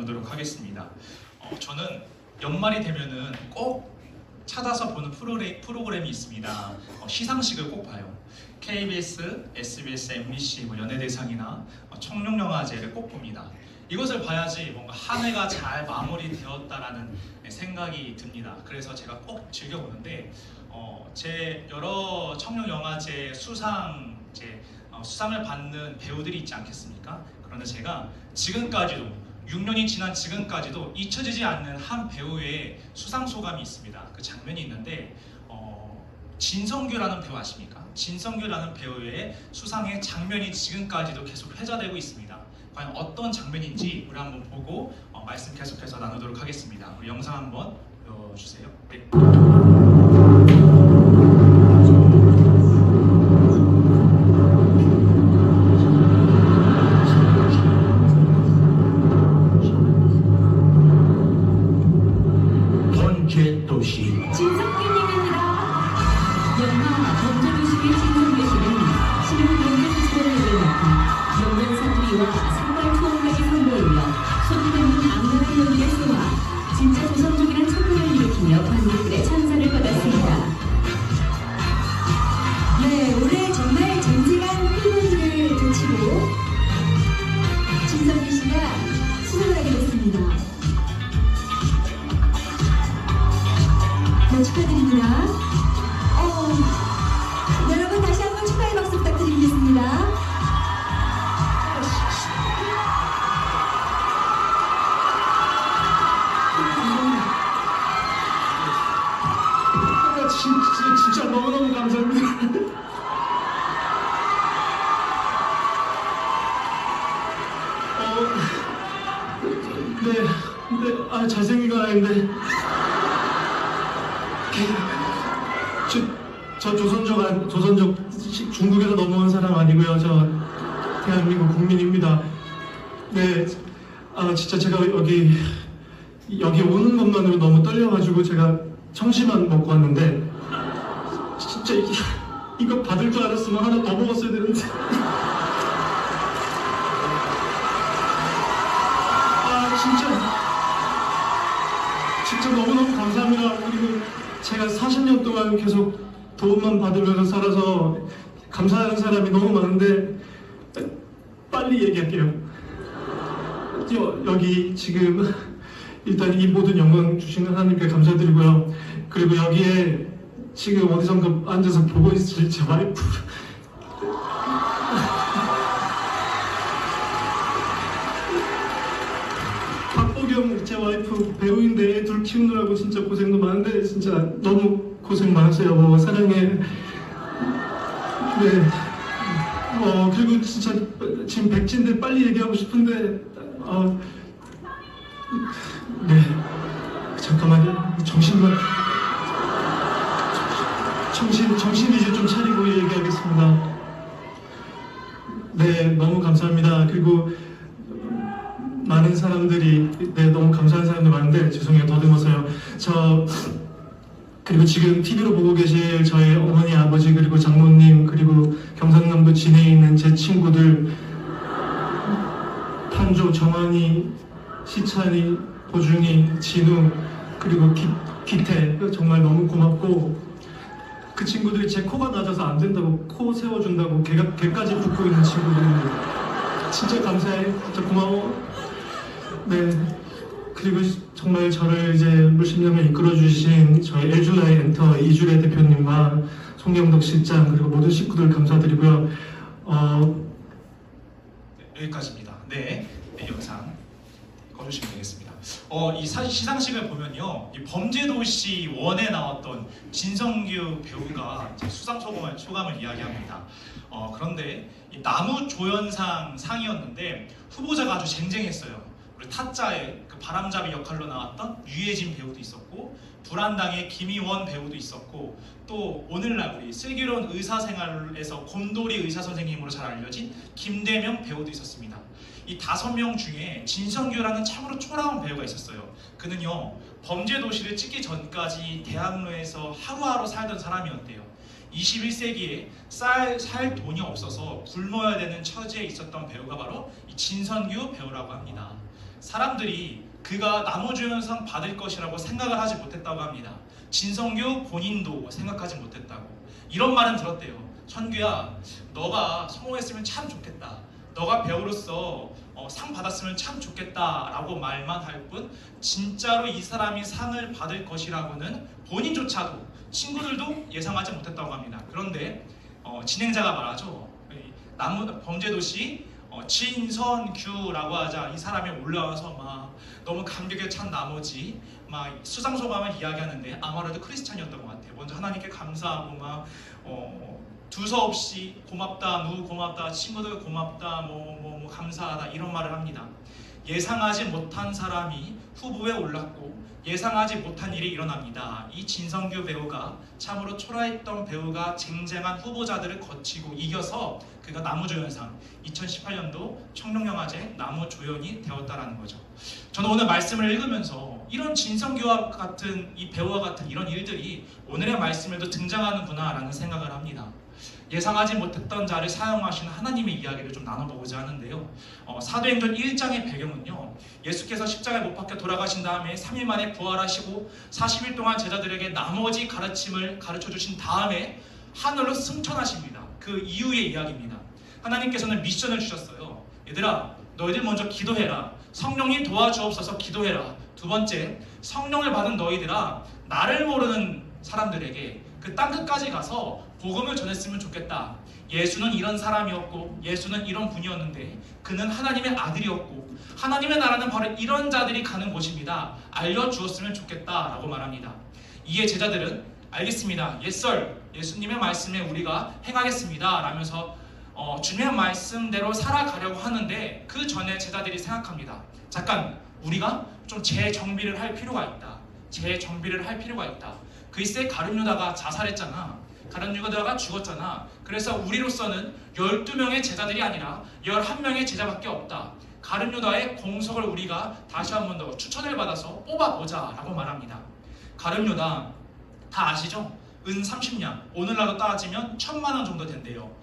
나누도록 하겠습니다. 저는 연말이 되면은 꼭 찾아서 보는 프로그램이 있습니다. 시상식을 꼭 봐요. KBS, SBS, MBC, 연예대상이나 청룡영화제를 꼭 봅니다. 이것을 봐야지 뭔가 한 해가 잘 마무리되었다라는 생각이 듭니다. 그래서 제가 꼭 즐겨보는데 제 여러 청룡영화제 수상을 받는 배우들이 있지 않겠습니까? 그런데 제가 지금까지도 6년이 지난 지금까지도 잊혀지지 않는 한 배우의 수상 소감이 있습니다. 그 장면이 있는데 진성규라는 배우 아십니까? 진성규라는 배우의 수상의 장면이 지금까지도 계속 회자되고 있습니다. 과연 어떤 장면인지 우리 한번 보고 말씀 계속해서 나누도록 하겠습니다. 우리 영상 한번 보여주세요. 네. 진짜 조선족이란 천국을 일으키며 관객들의 찬사를 받았습니다. 네, 올해 정말 정직한 팬분들을 제치고 진성규 씨가 수상을 하게 됐습니다. 네, 축하드립니다. 여러분 다시 한번 축하의 박수 부탁드리겠습니다. 진짜 너무너무 감사합니다. 잘생긴 건 아닌데 저 조선족 중국에서 넘어온 사람 아니고요. 저 대한민국 국민입니다. 네, 진짜 제가 여기 오는 것만으로 너무 떨려가지고 제가 청심환 먹고 왔는데 진짜 이거 받을 줄 알았으면 하나 더 먹었어야 되는데 진짜 너무너무 감사합니다. 그리고 제가 40년 동안 계속 도움만 받으면서 살아서 감사하는 사람이 너무 많은데 빨리 얘기할게요. 여기 지금 일단 이 모든 영광 주신 하나님께 감사드리고요. 그리고 여기에 지금 어디선가 앉아서 보고 있을 제 와이프 박보경 제 와이프 배우인데 애 둘 키우느라고 진짜 고생도 많은데 진짜 너무 고생 많았어요. 여보 사랑해. 네. 그리고 진짜 지금 백지인데 빨리 얘기하고 싶은데 네, 잠깐만요. 정신 이제 좀 차리고 얘기하겠습니다. 네, 너무 감사합니다. 그리고 많은 사람들이 너무 감사한 사람들 많은데 죄송해요. 더듬어서요. 그리고 지금 TV로 보고 계실 저희 어머니, 아버지 그리고 장모님 그리고 경상남도 진해에 있는 제 친구들 탄조, 정환이, 시찬이, 보중이, 진우 그리고 기태 정말 너무 고맙고 그 친구들이 제 코가 낮아서 안 된다고 코 세워준다고 걔까지 붙고 있는 친구들인데 진짜 감사해. 진짜 고마워. 네. 그리고 정말 저를 이제 물심령을 이끌어주신 저희 엘줄라이 엔터 이주래 대표님과 송경덕 실장 그리고 모든 식구들 감사드리고요. 여기까지입니다. 네, 영상 꺼주시면 되겠습니다. 이 시상식을 보면요, 이 범죄도시 1에 나왔던 진성규 배우가 수상 소감을 이야기합니다. 그런데 이 나무조연상 상이었는데 후보자가 아주 쟁쟁했어요. 우리 타짜의 그 바람잡이 역할로 나왔던 유해진 배우도 있었고, 불안당의 김희원 배우도 있었고, 또 오늘날 우리 슬기로운 의사생활에서 곰돌이 의사 선생님으로 잘 알려진 김대명 배우도 있었습니다. 이 5명 중에 진성규라는 참으로 초라한 배우가 있었어요. 그는요, 범죄도시를 찍기 전까지 대학로에서 하루하루 살던 사람이었대요. 21세기에 살 돈이 없어서 굶어야 되는 처지에 있었던 배우가 바로 이 진성규 배우라고 합니다. 사람들이 그가 남우주연상 받을 것이라고 생각을 하지 못했다고 합니다. 진성규 본인도 생각하지 못했다고. 이런 말은 들었대요. 천규야, 너가 성공했으면 참 좋겠다. 너가 배우로서 상 받았으면 참 좋겠다 라고 말만 할 뿐 진짜로 이 사람이 상을 받을 것이라고는 본인조차도 친구들도 예상하지 못했다고 합니다. 그런데 진행자가 말하죠. 범죄도시 진선규라고 하자 이 사람이 올라와서 막 너무 감격에 찬 나머지 막 수상소감을 이야기하는데 아무래도 크리스찬이었던 것 같아요. 먼저 하나님께 감사하고 막 두서없이 고맙다, 누구 고맙다, 친구들 고맙다, 뭐 감사하다 이런 말을 합니다. 예상하지 못한 사람이 후보에 올랐고 예상하지 못한 일이 일어납니다. 이 진성규 배우가 참으로 초라했던 배우가 쟁쟁한 후보자들을 거치고 이겨서 그가 남우조연상 2018년도 청룡영화제 남우조연이 되었다라는 거죠. 저는 오늘 말씀을 읽으면서 이런 진성규와 같은 이 배우와 같은 이런 일들이 오늘의 말씀에도 등장하는구나라는 생각을 합니다. 예상하지 못했던 자를 사용하시는 하나님의 이야기를 좀 나눠보고자 하는데요. 사도행전 1장의 배경은요, 예수께서 십자가에 못 박혀 돌아가신 다음에 3일 만에 부활하시고 40일 동안 제자들에게 나머지 가르침을 가르쳐 주신 다음에 하늘로 승천하십니다. 그 이후의 이야기입니다. 하나님께서는 미션을 주셨어요. 얘들아, 너희들 먼저 기도해라. 성령이 도와주옵소서 기도해라. 두 번째, 성령을 받은 너희들아, 나를 모르는 사람들에게 그 땅끝까지 가서 복음을 전했으면 좋겠다. 예수는 이런 사람이었고 예수는 이런 분이었는데 그는 하나님의 아들이었고 하나님의 나라는 바로 이런 자들이 가는 곳입니다. 알려주었으면 좋겠다라고 말합니다. 이에 제자들은 알겠습니다. 예썰, 예수님의 말씀에 우리가 행하겠습니다 라면서 주님의 말씀대로 살아가려고 하는데 그 전에 제자들이 생각합니다. 잠깐, 우리가 좀 재정비를 할 필요가 있다. 재정비를 할 필요가 있다. 글쎄 가룟유다가 자살했잖아. 가룟유다가 죽었잖아. 그래서 우리로서는 12명의 제자들이 아니라 11명의 제자밖에 없다. 가룟유다의 공석을 우리가 다시 한 번 더 추천을 받아서 뽑아보자 라고 말합니다. 가룟유다 다 아시죠? 은 30냥, 오늘날로 따지면 1000만 원 정도 된대요.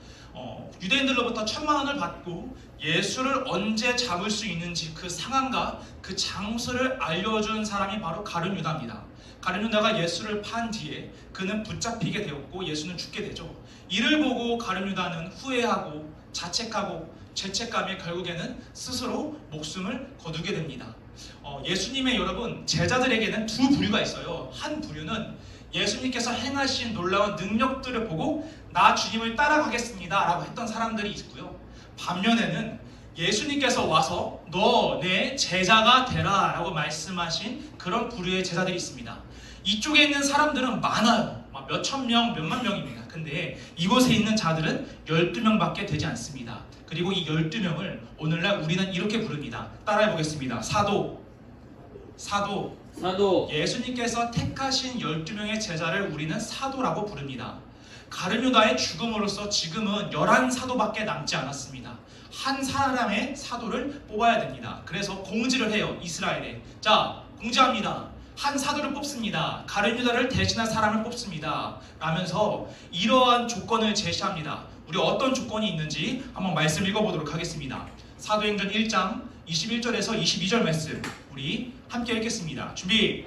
유대인들로부터 1000만 원을 받고 예수를 언제 잡을 수 있는지 그 상황과 그 장소를 알려준 사람이 바로 가룟유다입니다. 가룟유다가 예수를 판 뒤에 그는 붙잡히게 되었고 예수는 죽게 되죠. 이를 보고 가룟유다는 후회하고 자책하고 죄책감에 결국에는 스스로 목숨을 거두게 됩니다. 예수님의 여러분 제자들에게는 두 부류가 있어요. 한 부류는 예수님께서 행하신 놀라운 능력들을 보고 나 주님을 따라가겠습니다 라고 했던 사람들이 있고요. 반면에는 예수님께서 와서 너 내 제자가 되라 라고 말씀하신 그런 부류의 제자들이 있습니다. 이쪽에 있는 사람들은 많아요. 몇천 명, 몇만 명입니다. 근데 이곳에 있는 자들은 12명밖에 되지 않습니다. 그리고 이 12명을 오늘날 우리는 이렇게 부릅니다. 따라해 보겠습니다. 사도. 예수님께서 택하신 12명의 제자를 우리는 사도라고 부릅니다. 가룟유다의 죽음으로써 지금은 11사도밖에 남지 않았습니다. 한 사람의 사도를 뽑아야 됩니다. 그래서 공지를 해요. 이스라엘에. 자, 공지합니다. 한 사도를 뽑습니다. 가룟유다를 대신할 사람을 뽑습니다. 라면서 이러한 조건을 제시합니다. 우리 어떤 조건이 있는지 한번 말씀 읽어보도록 하겠습니다. 사도행전 1장 21절에서 22절 말씀 우리 함께 읽겠습니다. 준비!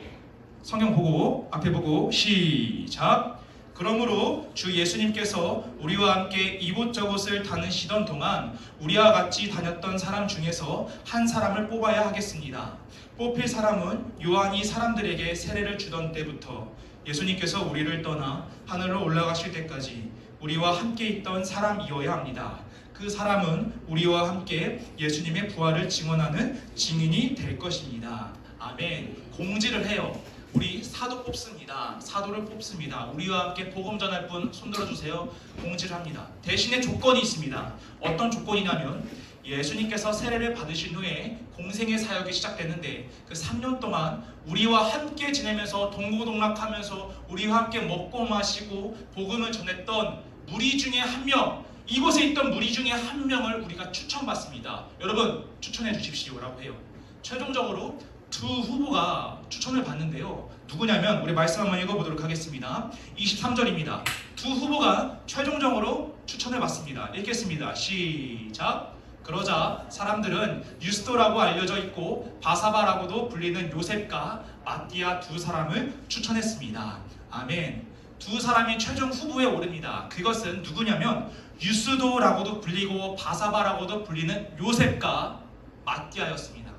성경 보고 앞에 보고 시작! 그러므로 주 예수님께서 우리와 함께 이곳저곳을 다니시던 동안 우리와 같이 다녔던 사람 중에서 한 사람을 뽑아야 하겠습니다. 뽑힐 사람은 요한이 사람들에게 세례를 주던 때부터 예수님께서 우리를 떠나 하늘로 올라가실 때까지 우리와 함께 있던 사람이어야 합니다. 그 사람은 우리와 함께 예수님의 부활을 증언하는 증인이 될 것입니다. 아멘. 공지를 해요. 우리 사도 뽑습니다. 사도를 뽑습니다. 우리와 함께 복음 전할 분 손들어 주세요. 공지를 합니다. 대신에 조건이 있습니다. 어떤 조건이냐면 예수님께서 세례를 받으신 후에 공생의 사역이 시작됐는데 그 3년 동안 우리와 함께 지내면서 동고동락하면서 우리와 함께 먹고 마시고 복음을 전했던 무리 중에 한 명, 이곳에 있던 무리 중에 한 명을 우리가 추천받습니다. 여러분 추천해 주십시오라고 해요. 최종적으로 두 후보가 추천을 받는데요. 누구냐면 우리 말씀 한번 읽어보도록 하겠습니다. 23절입니다. 두 후보가 최종적으로 추천을 받습니다. 읽겠습니다. 시작! 그러자 사람들은 유스도라고 알려져 있고 바사바라고도 불리는 요셉과 마띠아 두 사람을 추천했습니다. 아멘. 두 사람이 최종 후보에 오릅니다. 그것은 누구냐면 유스도라고도 불리고 바사바라고도 불리는 요셉과 마띠아였습니다.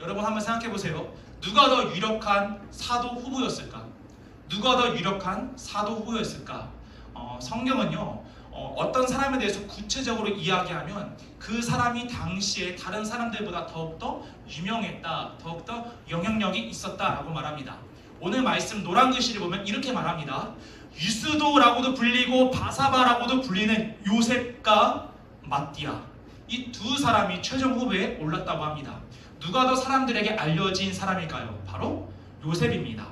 여러분 한번 생각해 보세요. 누가 더 유력한 사도 후보였을까? 누가 더 유력한 사도 후보였을까? 성경은요 어떤 사람에 대해서 구체적으로 이야기하면 그 사람이 당시에 다른 사람들보다 더욱더 유명했다, 더욱더 영향력이 있었다라고 말합니다. 오늘 말씀 노란 글씨를 보면 이렇게 말합니다. 유스도라고도 불리고 바사바라고도 불리는 요셉과 마띠아, 이 두 사람이 최종 후보에 올랐다고 합니다. 누가 더 사람들에게 알려진 사람일까요? 바로 요셉입니다.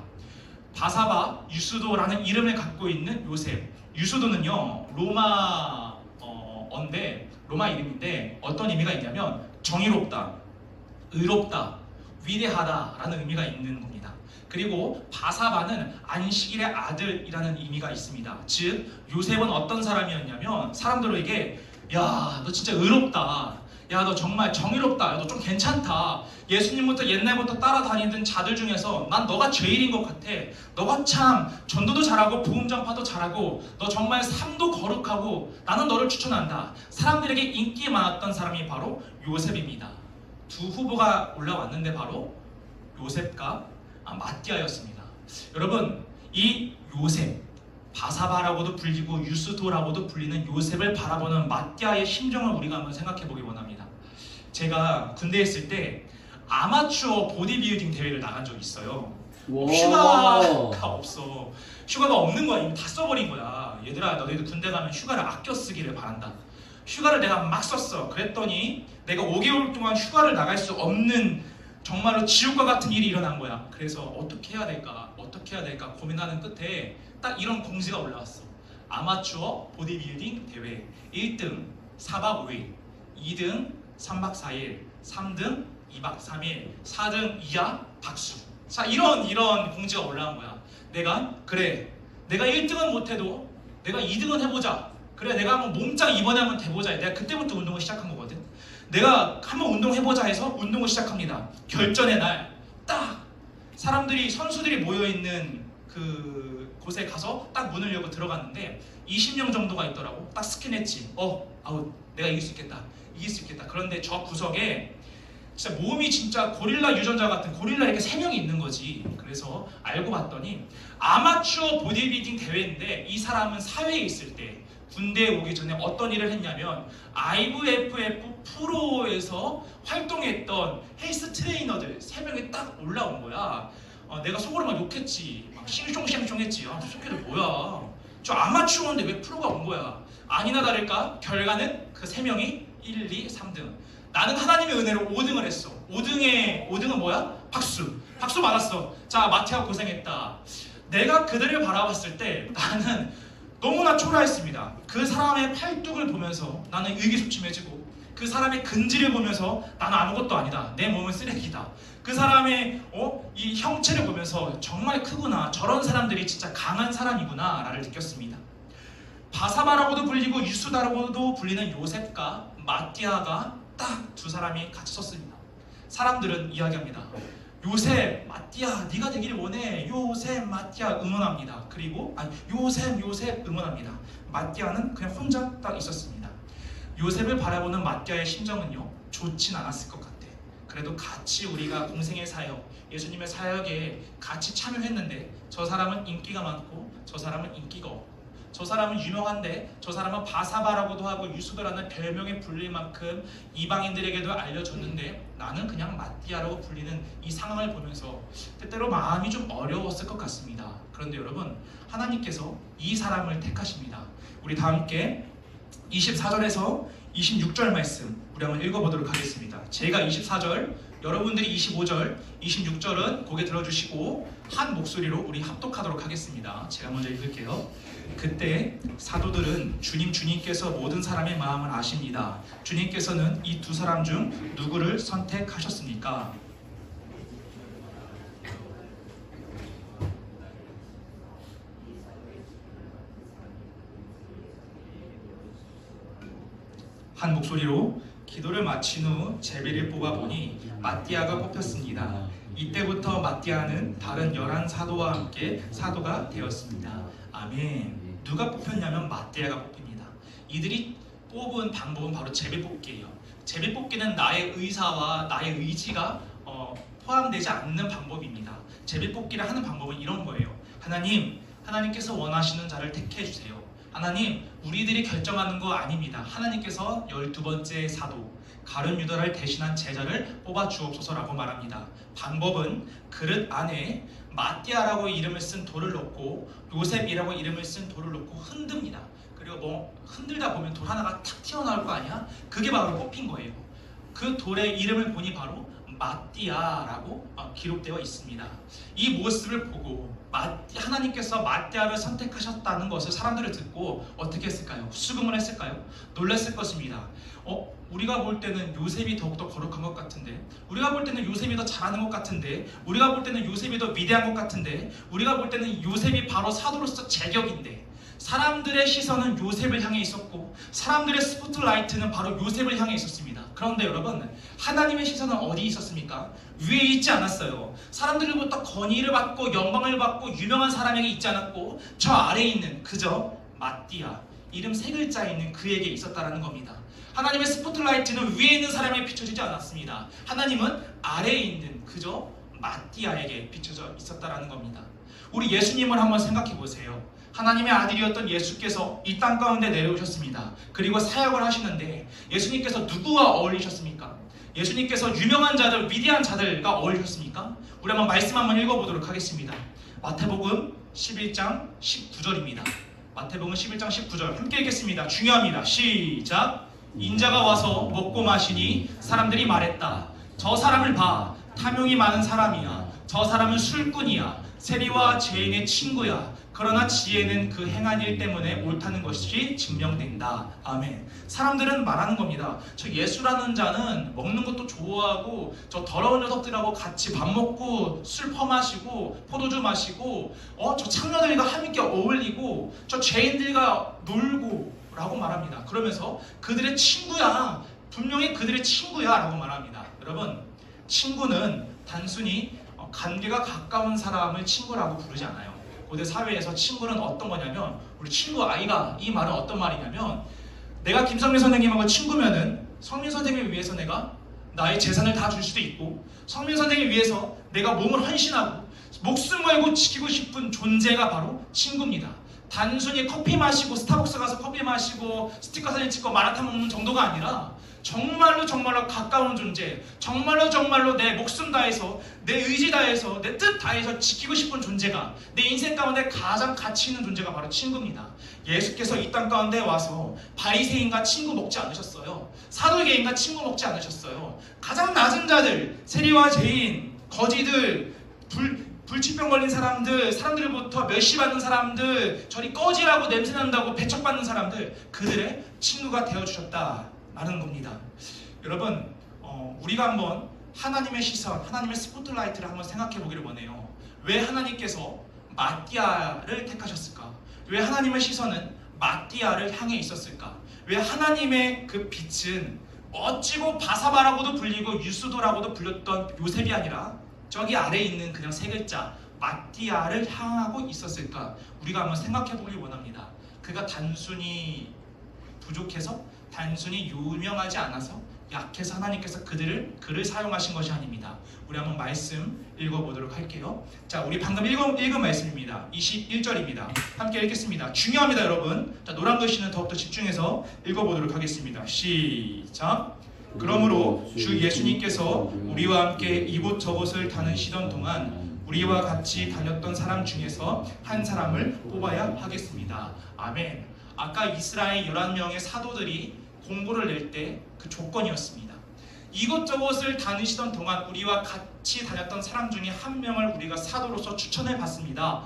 바사바, 유스도라는 이름을 갖고 있는 요셉. 유스도는요 로마어인데 로마 이름인데 어떤 의미가 있냐면 정의롭다, 의롭다, 위대하다라는 의미가 있는 겁니다. 그리고 바사바는 안식일의 아들이라는 의미가 있습니다. 즉 요셉은 어떤 사람이었냐면 사람들에게 야, 너 진짜 의롭다, 야, 너 정말 정의롭다, 야, 너 좀 괜찮다, 예수님부터 옛날부터 따라다니던 자들 중에서 난 너가 제일인 것 같아, 너가 참 전도도 잘하고 복음 전파도 잘하고 너 정말 삶도 거룩하고 나는 너를 추천한다. 사람들에게 인기 많았던 사람이 바로 요셉입니다. 두 후보가 올라왔는데 바로 요셉과 마띠아였습니다. 여러분 이 요셉, 바사바라고도 불리고 유스도라고도 불리는 요셉을 바라보는 마띠아의 심정을 우리가 한번 생각해 보기 원합니다. 제가 군대에 있을 때 아마추어 보디빌딩 대회를 나간 적이 있어요. 휴가가 없어. 휴가가 없는 거야. 이미 다 써버린 거야. 얘들아, 너희들 군대 가면 휴가를 아껴 쓰기를 바란다. 휴가를 내가 막 썼어. 그랬더니 내가 5개월 동안 휴가를 나갈 수 없는 정말로 지옥과 같은 일이 일어난 거야. 그래서 어떻게 해야 될까 고민하는 끝에 딱 이런 공지가 올라왔어. 아마추어 보디빌딩 대회 1등 4박 5일, 2등 3박 4일, 3등 2박 3일, 4등 이하 박수. 자, 이런 공지가 올라온 거야. 내가 1등은 못해도 내가 2등은 해보자. 그래, 내가 한번 몸짱 이번에 한번 돼보자. 내가 그때부터 운동을 시작한 거거든. 내가 한번 운동해보자 해서 운동을 시작합니다. 결전의 날 딱 사람들이, 선수들이 모여있는 그 곳에 가서 딱 문을 열고 들어갔는데 20명 정도가 있더라고. 딱 스캔했지. 내가 이길 수 있겠다. 그런데 저 구석에 진짜 몸이 진짜 고릴라 유전자 같은 고릴라 이렇게 3명이 있는 거지. 그래서 알고 봤더니 아마추어 보디빌딩 대회인데 이 사람은 사회에 있을 때 군대에 오기 전에 어떤 일을 했냐면 IVFF 프로에서 활동했던 헬스 트레이너들 3명이 딱 올라온 거야. 내가 속으로 막 욕했지. 막 싱숑숑숑 했지. 저 새끼들 뭐야. 저 아마추어인데 왜 프로가 온 거야. 아니나 다를까 결과는 그 3명이 1, 2, 3등. 나는 하나님의 은혜로 5등을 했어. 5등은 뭐야? 박수 받았어. 자, 마티아 고생했다. 내가 그들을 바라봤을 때 나는 너무나 초라했습니다. 그 사람의 팔뚝을 보면서 나는 의기소침해지고, 그 사람의 근지를 보면서 나는 아무것도 아니다. 내 몸은 쓰레기다. 그 사람의 이 형체를 보면서 정말 크구나. 저런 사람들이 진짜 강한 사람이구나 라를 느꼈습니다. 바사바라고도 불리고 유스다라고도 불리는 요셉과 마띠아가 딱 두 사람이 같이 섰습니다. 사람들은 이야기합니다. 요셉, 마띠아 네가 되기를 원해. 요셉, 마띠아 응원합니다. 그리고 요셉 응원합니다. 마띠아는 그냥 혼자 딱 있었습니다. 요셉을 바라보는 마띠아의 심정은요 좋진 않았을 것 같아. 그래도 같이 우리가 공생의 사역, 예수님의 사역에 같이 참여했는데 저 사람은 인기가 많고 저 사람은 인기가 없고, 저 사람은 유명한데 저 사람은 바사바라고도 하고 유스도라는 별명에 불릴 만큼 이방인들에게도 알려졌는데 나는 그냥 마띠아라고 불리는 이 상황을 보면서 때때로 마음이 좀 어려웠을 것 같습니다. 그런데 여러분, 하나님께서 이 사람을 택하십니다. 우리 다 함께 24절에서 26절 말씀 우리 한번 읽어보도록 하겠습니다. 제가 24절, 여러분들이 25절, 26절은 고개 들어주시고 한 목소리로 우리 합독하도록 하겠습니다. 제가 먼저 읽을게요. 그때 사도들은 주님께서 모든 사람의 마음을 아십니다. 주님께서는 이 두 사람 중 누구를 선택하셨습니까? 한 목소리로 기도를 마친 후 제비를 뽑아보니 마띠아가 뽑혔습니다. 이때부터 마띠아는 다른 11사도와 함께 사도가 되었습니다. 아멘. 누가 뽑혔냐면 마띠아가 뽑힙니다. 이들이 뽑은 방법은 바로 제비 뽑기예요. 제비 뽑기는 나의 의사와 나의 의지가 포함되지 않는 방법입니다. 제비 뽑기를 하는 방법은 이런 거예요. 하나님께서 원하시는 자를 택해 주세요. 하나님, 우리들이 결정하는 거 아닙니다. 하나님께서 12번째 사도 가룟 유다를 대신한 제자를 뽑아 주옵소서라고 말합니다. 방법은 그릇 안에 마띠아라고 이름을 쓴 돌을 넣고 요셉이라고 이름을 쓴 돌을 넣고 흔듭니다. 그리고 흔들다 보면 돌 하나가 탁 튀어나올 거 아니야? 그게 바로 뽑힌 거예요. 그 돌의 이름을 보니 바로 마띠아라고 기록되어 있습니다. 이 모습을 보고 하나님께서 마띠아를 선택하셨다는 것을 사람들을 듣고 어떻게 했을까요? 수긍을 했을까요? 놀랐을 것입니다. 우리가 볼 때는 요셉이 더욱더 거룩한 것 같은데, 우리가 볼 때는 요셉이 더 잘하는 것 같은데, 우리가 볼 때는 요셉이 더 위대한 것 같은데, 우리가 볼 때는 요셉이 바로 사도로서 제격인데, 사람들의 시선은 요셉을 향해 있었고 사람들의 스포트라이트는 바로 요셉을 향해 있었습니다. 그런데 여러분, 하나님의 시선은 어디 있었습니까? 위에 있지 않았어요. 사람들로부터 건의를 받고 영광을 받고 유명한 사람에게 있지 않았고 저 아래에 있는 그저 마띠아, 이름 3글자에 있는 그에게 있었다는 겁니다. 하나님의 스포트라이트는 위에 있는 사람에게 비춰지지 않았습니다. 하나님은 아래에 있는 그저 마띠아에게 비춰져 있었다는 겁니다. 우리 예수님을 한번 생각해 보세요. 하나님의 아들이었던 예수께서 이 땅 가운데 내려오셨습니다. 그리고 사역을 하시는데 예수님께서 누구와 어울리셨습니까? 예수님께서 유명한 자들, 위대한 자들과 어울리셨습니까? 우리 한번 말씀 한번 읽어보도록 하겠습니다. 마태복음 11장 19절입니다. 마태복음 11장 19절 함께 읽겠습니다. 중요합니다. 시작! 인자가 와서 먹고 마시니 사람들이 말했다. 저 사람을 봐. 탐욕이 많은 사람이야. 저 사람은 술꾼이야. 세리와 죄인의 친구야. 그러나 지혜는 그 행한 일 때문에 옳다는 것이 증명된다. 아멘. 사람들은 말하는 겁니다. 저 예수라는 자는 먹는 것도 좋아하고 저 더러운 녀석들하고 같이 밥 먹고 술 퍼마시고 포도주 마시고 저 창녀들과 함께 어울리고 저 죄인들과 놀고 라고 말합니다. 그러면서 그들의 친구야. 분명히 그들의 친구야 라고 말합니다. 여러분, 친구는 단순히 관계가 가까운 사람을 친구라고 부르지 않아요. 고대 사회에서 친구는 어떤 거냐면, 우리 친구 아이가, 이 말은 어떤 말이냐면, 내가 김성민 선생님하고 친구면은 성민 선생님을 위해서 내가 나의 재산을 다 줄 수도 있고, 성민 선생님을 위해서 내가 몸을 헌신하고 목숨 걸고 지키고 싶은 존재가 바로 친구입니다. 단순히 커피 마시고 스타벅스 가서 커피 마시고 스티커 사진 찍고 마라탕 먹는 정도가 아니라 정말로 가까운 존재, 정말로 내 목숨 다해서, 내 의지 다해서, 내 뜻 다해서 지키고 싶은 존재가, 내 인생 가운데 가장 가치 있는 존재가 바로 친구입니다. 예수께서 이 땅 가운데 와서 바리새인과 친구 먹지 않으셨어요. 사두개인과 친구 먹지 않으셨어요. 가장 낮은 자들, 세리와 죄인, 거지들, 불치병 걸린 사람들, 사람들로부터 멸시받는 사람들, 저리 꺼지라고 냄새난다고 배척받는 사람들, 그들의 친구가 되어주셨다 라는 겁니다. 여러분, 우리가 한번 하나님의 시선, 하나님의 스포트라이트를 한번 생각해 보기를 원해요. 왜 하나님께서 마띠아를 택하셨을까? 왜 하나님의 시선은 마띠아를 향해 있었을까? 왜 하나님의 그 빛은 멋지고 바사바라고도 불리고 유수도라고도 불렸던 요셉이 아니라 저기 아래에 있는 그냥 3글자 마띠아를 향하고 있었을까? 우리가 한번 생각해 보길 원합니다. 그가 단순히 부족해서, 단순히 유명하지 않아서, 약해서 하나님께서 그를 사용하신 것이 아닙니다. 우리 한번 말씀 읽어보도록 할게요. 자, 우리 방금 읽은 말씀입니다. 21절입니다. 함께 읽겠습니다. 중요합니다, 여러분. 자, 노란 글씨는 더욱더 집중해서 읽어보도록 하겠습니다. 시작! 그러므로 주 예수님께서 우리와 함께 이곳저곳을 다니시던 동안 우리와 같이 다녔던 사람 중에서 한 사람을 뽑아야 하겠습니다. 아멘. 아까 이스라엘 11명의 사도들이 공고를 낼 때 그 조건이었습니다. 이곳저곳을 다니시던 동안 우리와 같이 다녔던 사람 중에 한 명을 우리가 사도로서 추천해 봤습니다.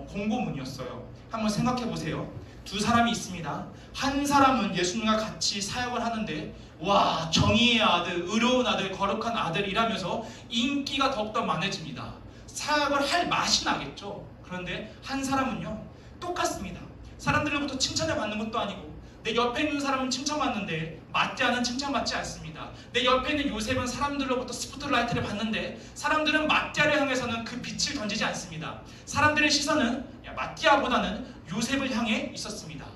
공고문이었어요. 한번 생각해 보세요. 2사람이 있습니다. 한 사람은 예수님과 같이 사역을 하는데 와, 정의의 아들, 의로운 아들, 거룩한 아들이라면서 인기가 더욱더 많아집니다. 사역을 할 맛이 나겠죠. 그런데 한 사람은요, 똑같습니다. 사람들로부터 칭찬을 받는 것도 아니고 내 옆에 있는 사람은 칭찬받는데 마띠아는 칭찬받지 않습니다. 내 옆에 있는 요셉은 사람들로부터 스포트라이트를 받는데 사람들은 마띠아를 향해서는 그 빛을 던지지 않습니다. 사람들의 시선은 마띠아보다는 요셉을 향해 있었습니다.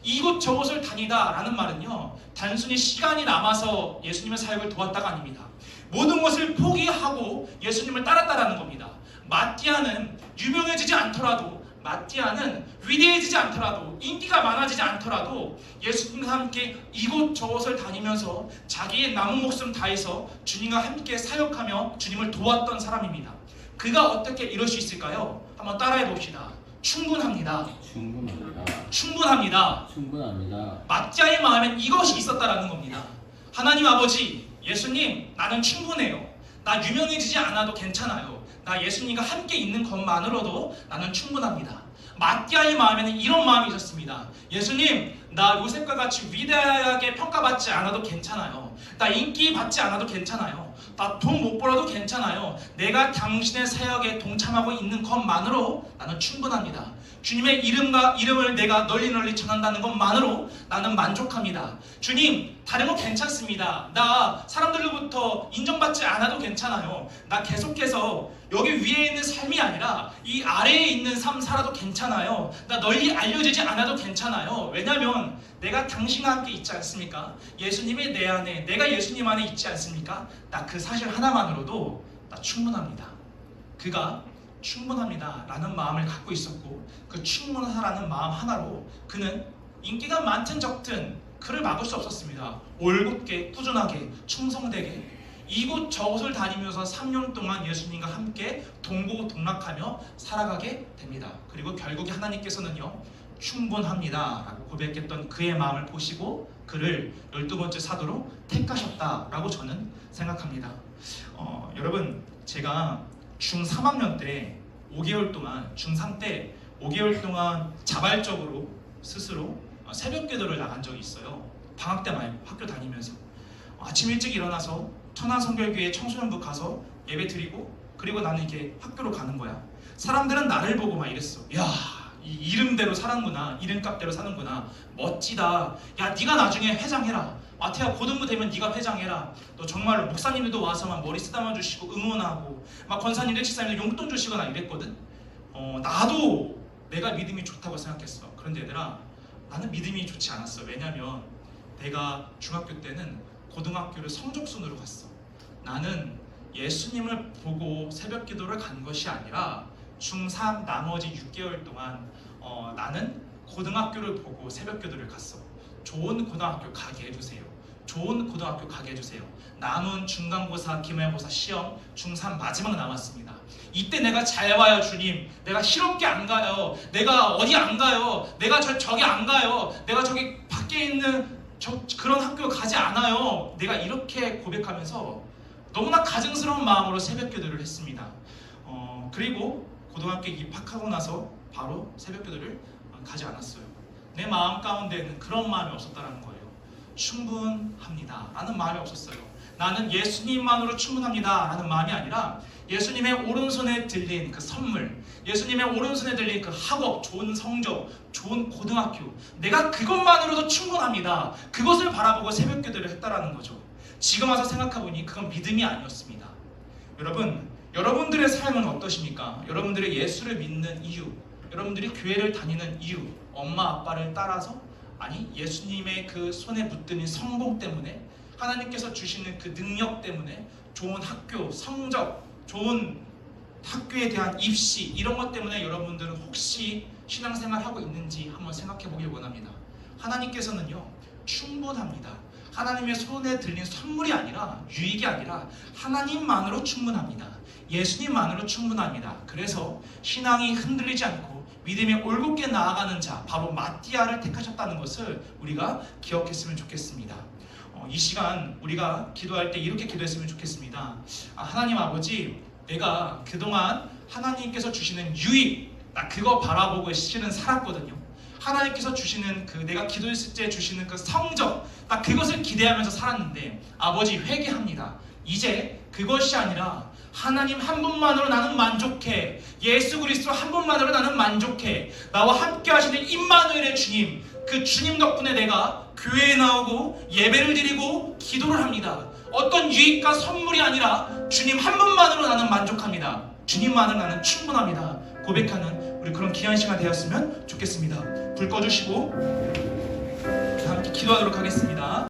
이곳저곳을 다니다 라는 말은요, 단순히 시간이 남아서 예수님의 사역을 도왔다가 아닙니다. 모든 것을 포기하고 예수님을 따랐다라는 겁니다. 마띠아는 유명해지지 않더라도, 마띠아는 위대해지지 않더라도, 인기가 많아지지 않더라도 예수님과 함께 이곳저곳을 다니면서 자기의 남은 목숨 다해서 주님과 함께 사역하며 주님을 도왔던 사람입니다. 그가 어떻게 이럴 수 있을까요? 한번 따라해 봅시다. 충분합니다. 충분합니다. 마띠아의 마음엔 이것이 있었다라는 겁니다. 하나님 아버지, 예수님, 나는 충분해요. 나 유명해지지 않아도 괜찮아요. 나 예수님과 함께 있는 것만으로도 나는 충분합니다. 마띠아의 마음에는 이런 마음이 있었습니다. 예수님, 나 요셉과 같이 위대하게 평가받지 않아도 괜찮아요. 나 인기 받지 않아도 괜찮아요. 나 돈 못 벌어도 괜찮아요. 내가 당신의 사역에 동참하고 있는 것만으로 나는 충분합니다. 주님의 이름을 내가 널리 전한다는 것만으로 나는 만족합니다. 주님, 다른 거 괜찮습니다. 나 사람들로부터 인정받지 않아도 괜찮아요. 나 계속해서 여기 위에 있는 삶이 아니라 이 아래에 있는 삶 살아도 괜찮아요. 나 널리 알려지지 않아도 괜찮아요. 왜냐하면 내가 당신과 함께 있지 않습니까? 예수님이 내 안에, 내가 예수님 안에 있지 않습니까? 나 그 사실 하나만으로도 나 충분합니다. 그가 충분합니다 라는 마음을 갖고 있었고, 그 충분하다라는 마음 하나로 그는 인기가 많든 적든 그를 막을 수 없었습니다. 올곧게, 꾸준하게, 충성되게 이곳저곳을 다니면서 3년 동안 예수님과 함께 동고동락하며 살아가게 됩니다. 그리고 결국에 하나님께서는요, 충분합니다 라고 고백했던 그의 마음을 보시고 그를 12번째 사도로 택하셨다라고 저는 생각합니다. 여러분, 제가 중3학년 때 5개월 동안, 중3 때 5개월 동안 자발적으로 스스로 새벽 기도를 나간 적이 있어요. 방학 때 말고 학교 다니면서 아침 일찍 일어나서 천안성결교회 청소년부 가서 예배 드리고, 그리고 나는 이렇게 학교로 가는 거야. 사람들은 나를 보고 막 이랬어. 야, 이 이름대로 사는구나, 이름값대로 사는구나, 멋지다. 야, 네가 나중에 회장해라. 마태야, 고등부 되면 네가 회장해라. 너 정말로 목사님들도 와서 막 머리 쓰다만 주시고 응원하고, 막 권사님들, 집사님들 용돈 주시거나 이랬거든. 나도 내가 믿음이 좋다고 생각했어. 그런데 얘들아, 나는 믿음이 좋지 않았어. 왜냐면 내가 중학교 때는 고등학교를 성적순으로 갔어. 나는 예수님을 보고 새벽 기도를 간 것이 아니라 중3 나머지 6개월 동안 나는 고등학교를 보고 새벽 기도를 갔어. 좋은 고등학교 가게 해주세요. 좋은 고등학교 가게 해주세요. 남은 중간고사, 기말고사 시험 중3 마지막 남았습니다. 이때 내가 잘 봐요 주님. 내가 실업계 안 가요. 내가 어디 안 가요. 내가 저기 안 가요. 내가 저기 밖에 있는 그런 학교 가지 않아요. 내가 이렇게 고백하면서 너무나 가증스러운 마음으로 새벽 기도를 했습니다. 그리고 고등학교 입학하고 나서 바로 새벽 기도를 가지 않았어요. 내 마음 가운데는 그런 마음이 없었다는 거예요. 충분합니다 라는 마음이 없었어요. 나는 예수님만으로 충분합니다 라는 마음이 아니라 예수님의 오른손에 들린 그 선물, 예수님의 오른손에 들린 그 학업, 좋은 성적, 좋은 고등학교, 내가 그것만으로도 충분합니다. 그것을 바라보고 새벽 기도를 했다라는 거죠. 지금 와서 생각해보니 그건 믿음이 아니었습니다. 여러분, 여러분들의 삶은 어떠십니까? 여러분들의 예수를 믿는 이유, 여러분들이 교회를 다니는 이유, 엄마 아빠를 따라서? 아니, 예수님의 그 손에 붙드는 성공 때문에, 하나님께서 주시는 그 능력 때문에, 좋은 학교, 성적, 좋은 학교에 대한 입시, 이런 것 때문에 여러분들은 혹시 신앙생활 하고 있는지 한번 생각해 보길 원합니다. 하나님께서는요, 충분합니다. 하나님의 손에 들린 선물이 아니라, 유익이 아니라 하나님만으로 충분합니다. 예수님만으로 충분합니다. 그래서 신앙이 흔들리지 않고 믿음에 올곧게 나아가는 자, 바로 마띠아를 택하셨다는 것을 우리가 기억했으면 좋겠습니다. 이 시간 우리가 기도할 때 이렇게 기도했으면 좋겠습니다. 하나님 아버지, 내가 그동안 하나님께서 주시는 유익, 나 그거 바라보고 실은 살았거든요. 하나님께서 주시는 그 내가 기도했을 때 주시는 그 성적, 나 그것을 기대하면서 살았는데 아버지 회개합니다. 이제 그것이 아니라 하나님 한 분만으로 나는 만족해. 예수 그리스도 한 분만으로 나는 만족해. 나와 함께 하시는 임마누엘의 주님, 그 주님 덕분에 내가 교회에 나오고 예배를 드리고 기도를 합니다. 어떤 유익과 선물이 아니라 주님 한 분만으로 나는 만족합니다. 주님만으로 나는 충분합니다. 고백하는 우리 그런 귀한 시간 되었으면 좋겠습니다. 불 꺼주시고 함께 기도하도록 하겠습니다.